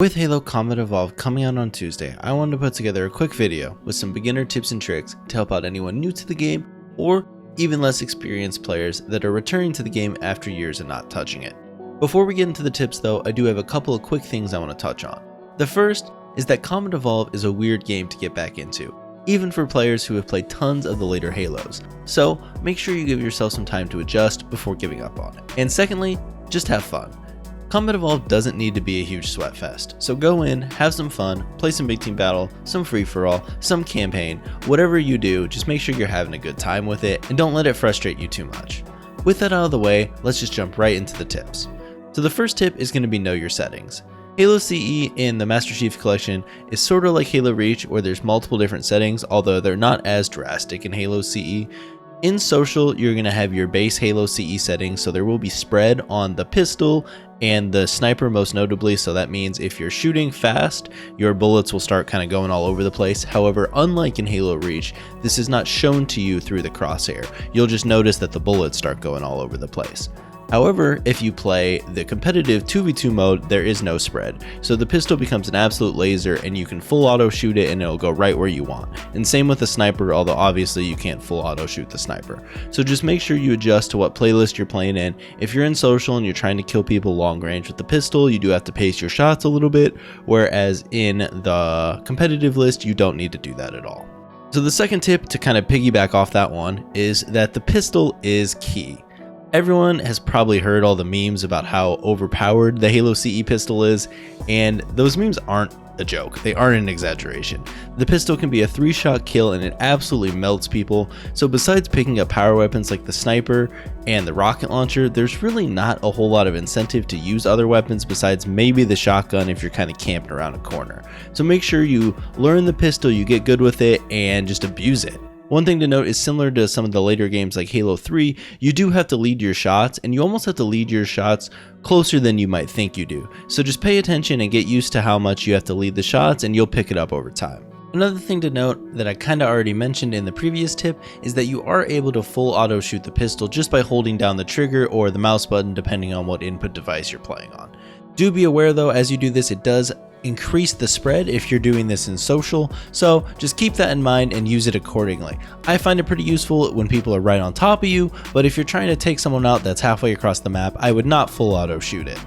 With Halo Combat Evolved coming out on Tuesday, I wanted to put together a quick video with some beginner tips and tricks to help out anyone new to the game or even less experienced players that are returning to the game after years of not touching it. Before we get into the tips though, I do have a couple of quick things I want to touch on. The first is that Combat Evolved is a weird game to get back into, even for players who have played tons of the later Halos, so make sure you give yourself some time to adjust before giving up on it. And secondly, just have fun. Combat Evolved doesn't need to be a huge sweat fest, so go in, have some fun, play some big team battle, some free-for-all, some campaign, whatever you do, just make sure you're having a good time with it and don't let it frustrate you too much. With that out of the way, let's just jump right into the tips. So the first tip is going to be know your settings. Halo CE in the Master Chief Collection is sort of like Halo Reach where there's multiple different settings, although they're not as drastic in Halo CE. In social, you're going to have your base Halo CE settings, so there will be spread on the pistol and the sniper most notably, so that means if you're shooting fast, your bullets will start kind of going all over the place. However, unlike in Halo Reach, this is not shown to you through the crosshair. You'll just notice that the bullets start going all over the place. However, if you play the competitive 2v2 mode, there is no spread, so the pistol becomes an absolute laser and you can full auto shoot it and it'll go right where you want. And same with the sniper, although obviously you can't full auto shoot the sniper. So just make sure you adjust to what playlist you're playing in. If you're in social and you're trying to kill people long range with the pistol, you do have to pace your shots a little bit, whereas in the competitive list, you don't need to do that at all. So the second tip to kind of piggyback off that one is that the pistol is key. Everyone has probably heard all the memes about how overpowered the Halo CE pistol is, and those memes aren't a joke, they aren't an exaggeration. The pistol can be a 3-shot kill and it absolutely melts people, so besides picking up power weapons like the sniper and the rocket launcher, there's really not a whole lot of incentive to use other weapons besides maybe the shotgun if you're kind of camping around a corner. So make sure you learn the pistol, you get good with it, and just abuse it. One thing to note is similar to some of the later games like Halo 3, you do have to lead your shots, and you almost have to lead your shots closer than you might think you do. So just pay attention and get used to how much you have to lead the shots and you'll pick it up over time. Another thing to note that I kind of already mentioned in the previous tip is that you are able to full auto shoot the pistol just by holding down the trigger or the mouse button depending on what input device you're playing on. Do be aware though, as you do this, it does increase the spread if you're doing this in social, so just keep that in mind and use it accordingly. I find it pretty useful when people are right on top of you, but if you're trying to take someone out that's halfway across the map, I would not full auto shoot it.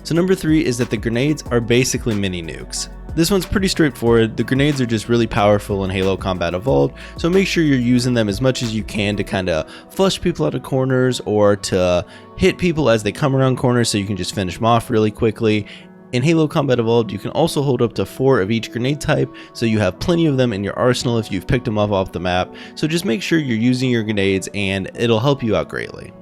So number 3 is that the grenades are basically mini nukes. This one's pretty straightforward. The grenades are just really powerful in Halo Combat Evolved, so make sure you're using them as much as you can to kind of flush people out of corners or to hit people as they come around corners so you can just finish them off really quickly. In Halo Combat Evolved, you can also hold up to 4 of each grenade type, so you have plenty of them in your arsenal if you've picked them up off the map, so just make sure you're using your grenades and it'll help you out greatly.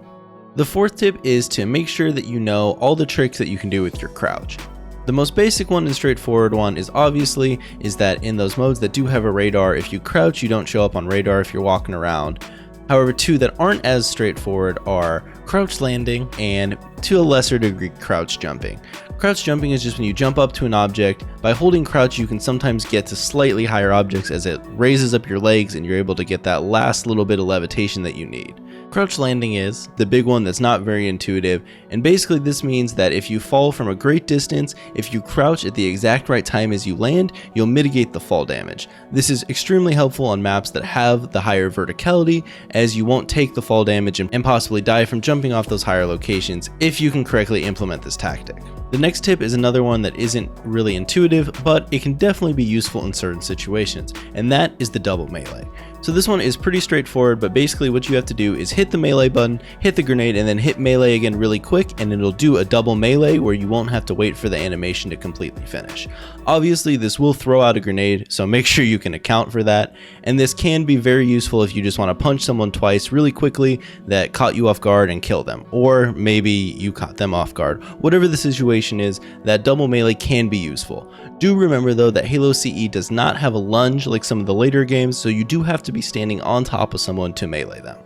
The fourth tip is to make sure that you know all the tricks that you can do with your crouch. The most basic one and straightforward one is that in those modes that do have a radar, if you crouch, you don't show up on radar if you're walking around. However, 2 that aren't as straightforward are crouch landing and, to a lesser degree, crouch jumping. Crouch jumping is just when you jump up to an object. By holding crouch, you can sometimes get to slightly higher objects as it raises up your legs and you're able to get that last little bit of levitation that you need. Crouch landing is the big one that's not very intuitive, and basically this means that if you fall from a great distance, if you crouch at the exact right time as you land, you'll mitigate the fall damage. This is extremely helpful on maps that have the higher verticality, as you won't take the fall damage and possibly die from jumping off those higher locations if you can correctly implement this tactic. The next tip is another one that isn't really intuitive, but it can definitely be useful in certain situations, and that is the double melee. So this one is pretty straightforward, but basically what you have to do is hit the melee button, hit the grenade, and then hit melee again really quick, and it'll do a double melee where you won't have to wait for the animation to completely finish. Obviously this will throw out a grenade, so make sure you can account for that, and this can be very useful if you just want to punch someone twice really quickly that caught you off guard and kill them, or maybe you caught them off guard. Whatever the situation is, that double melee can be useful. Do remember though that Halo CE does not have a lunge like some of the later games, so you do have to be standing on top of someone to melee them.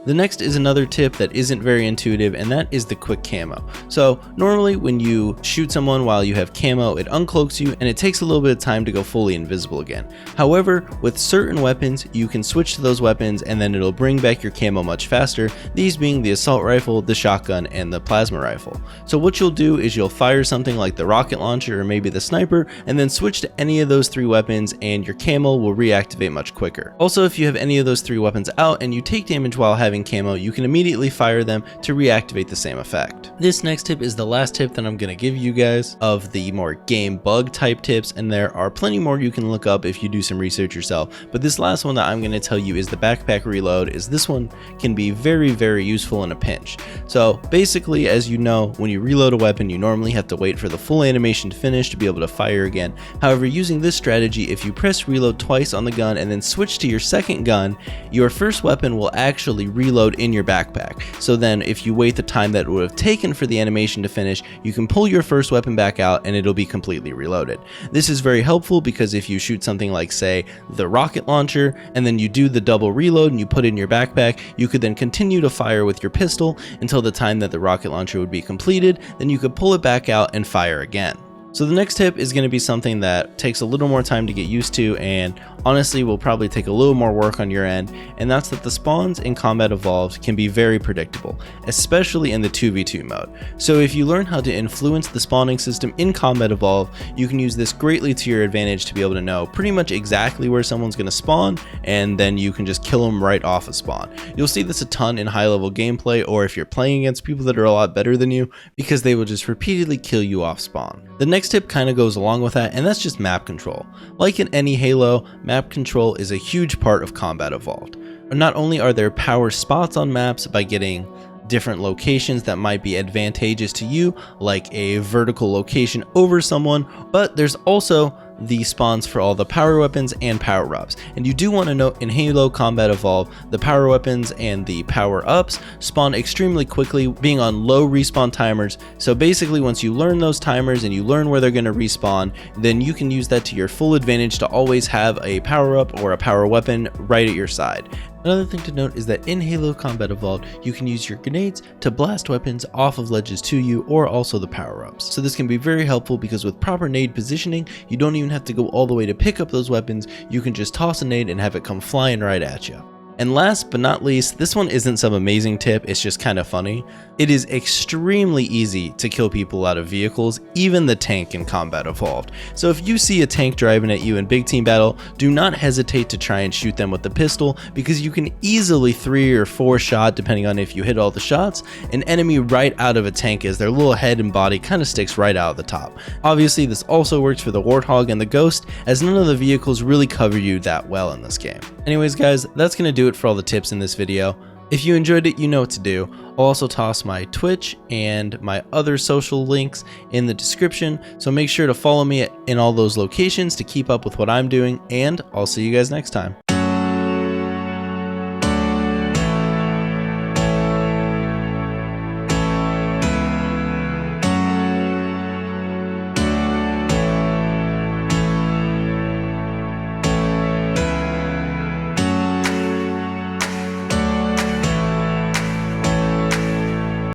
The next is another tip that isn't very intuitive, and that is the quick camo. So normally when you shoot someone while you have camo, it uncloaks you and it takes a little bit of time to go fully invisible again. However, with certain weapons, you can switch to those weapons and then it'll bring back your camo much faster, these being the assault rifle, the shotgun, and the plasma rifle. So what you'll do is you'll fire something like the rocket launcher or maybe the sniper, and then switch to any of those 3 weapons and your camo will reactivate much quicker. Also, if you have any of those 3 weapons out and you take damage while having camo, you can immediately fire them to reactivate the same effect. This next tip is the last tip that I'm going to give you guys of the more game bug type tips, and there are plenty more you can look up if you do some research yourself, but this last one that I'm going to tell you is the backpack reload. This one can be very useful in a pinch. So basically, as you know, when you reload a weapon, you normally have to wait for the full animation to finish to be able to fire again. However, using this strategy, if you press reload twice on the gun and then switch to your second gun, your first weapon will actually reload in your backpack. So then if you wait the time that it would have taken for the animation to finish, you can pull your first weapon back out and it'll be completely reloaded. This is very helpful because if you shoot something like, say, the rocket launcher, and then you do the double reload and you put it in your backpack, you could then continue to fire with your pistol until the time that the rocket launcher would be completed, then you could pull it back out and fire again. So the next tip is going to be something that takes a little more time to get used to, and honestly will probably take a little more work on your end, and that's that the spawns in Combat Evolved can be very predictable, especially in the 2v2 mode. So if you learn how to influence the spawning system in Combat Evolved, you can use this greatly to your advantage to be able to know pretty much exactly where someone's going to spawn, and then you can just kill them right off a spawn. You'll see this a ton in high level gameplay, or if you're playing against people that are a lot better than you, because they will just repeatedly kill you off spawn. The next tip kind of goes along with that, and that's just map control. Like in any Halo, map control is a huge part of Combat Evolved. Not only are there power spots on maps by getting different locations that might be advantageous to you, like a vertical location over someone, but there's also the spawns for all the power weapons and power ups. And you do want to note, in Halo Combat Evolved, the power weapons and the power ups spawn extremely quickly, being on low respawn timers. So basically, once you learn those timers and you learn where they're going to respawn, then you can use that to your full advantage to always have a power up or a power weapon right at your side. Another thing to note is that in Halo Combat Evolved, you can use your grenades to blast weapons off of ledges to you, or also the power-ups. So this can be very helpful because with proper nade positioning, you don't even have to go all the way to pick up those weapons. You can just toss a nade and have it come flying right at you. And last but not least, this one isn't some amazing tip, it's just kind of funny. It is extremely easy to kill people out of vehicles, even the tank in Combat Evolved. So if you see a tank driving at you in big team battle, do not hesitate to try and shoot them with the pistol, because you can easily 3 or 4 shot, depending on if you hit all the shots, an enemy right out of a tank as their little head and body kind of sticks right out of the top. Obviously, this also works for the Warthog and the Ghost, as none of the vehicles really cover you that well in this game. Anyways guys, that's going to do it for all the tips in this video. If you enjoyed it, you know what to do. I'll also toss my Twitch and my other social links in the description, so make sure to follow me in all those locations to keep up with what I'm doing, and I'll see you guys next time.